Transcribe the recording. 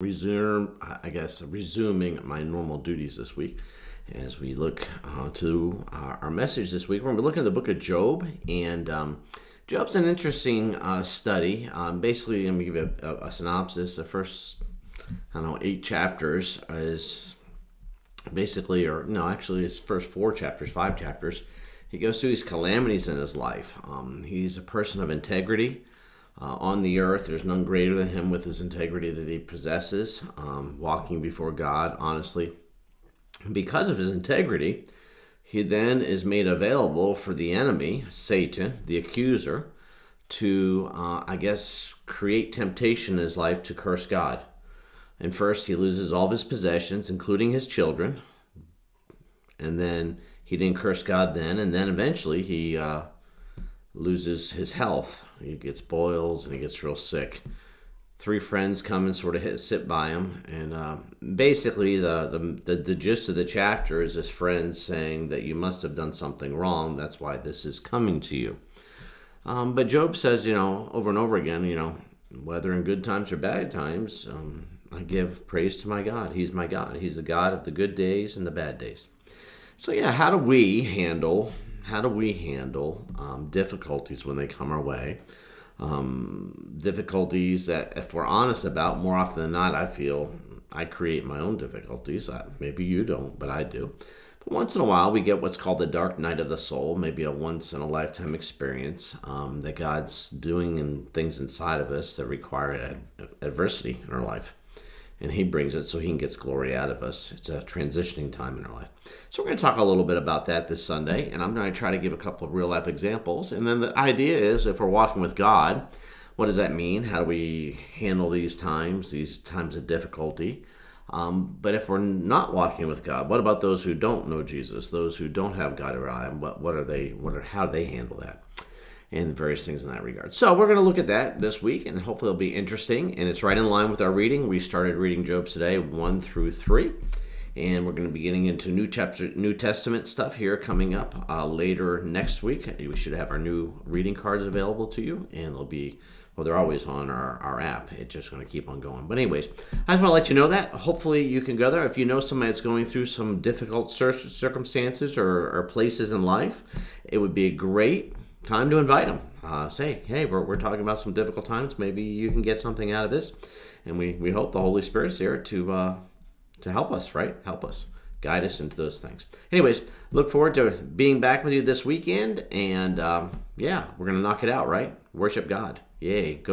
resuming my normal duties this week as we look to our message this week. We're going to be looking at the book of Job, and Job's an interesting study. Basically, I'm going to give a synopsis. The first, 8 chapters is basically, actually, it's first 5 chapters. He goes through these calamities in his life. He's a person of integrity. On the earth, there's none greater than him with his integrity that he possesses, walking before God honestly. Because of his integrity, he then is made available for the enemy, Satan, the accuser, to, create temptation in his life to curse God. And first, he loses all of his possessions, including his children. And then he didn't curse God then. And then eventually he loses his health. He gets boils and he gets real sick. 3 friends come and sort of sit by him, and basically the gist of the chapter is his friends saying that you must have done something wrong. That's why this is coming to you. But Job says, over and over again, whether in good times or bad times, I give praise to my God. He's my God. He's the God of the good days and the bad days. So how do we handle difficulties when they come our way? Difficulties that, if we're honest about, more often than not, I feel I create my own difficulties. Maybe you don't, but I do. But once in a while, we get what's called the dark night of the soul, maybe a once-in-a-lifetime experience that God's doing and things inside of us that require adversity in our life. And he brings it so he can get glory out of us. It's a transitioning time in our life. So we're going to talk a little bit about that this Sunday, and I'm going to try to give a couple of real-life examples. And then the idea is, if we're walking with God, what does that mean? How do we handle these times of difficulty? But if we're not walking with God, what about those who don't know Jesus, those who don't have God around? How do they handle that? And various things in that regard. So we're going to look at that this week, and hopefully it'll be interesting, and it's right in line with our reading. We started reading Job today, 1 through 3, and we're going to be getting into New Testament stuff here coming up later next week. We should have our new reading cards available to you, and they're always on our app. It's just going to keep on going. But anyways, I just want to let you know that. Hopefully you can go there. If you know somebody that's going through some difficult circumstances or places in life, it would be a great time to invite them. Say, hey, we're talking about some difficult times. Maybe you can get something out of this. And we hope the Holy Spirit's there to help us, right? Help us, guide us into those things. Anyways, look forward to being back with you this weekend. And we're going to knock it out, right? Worship God. Yay. Go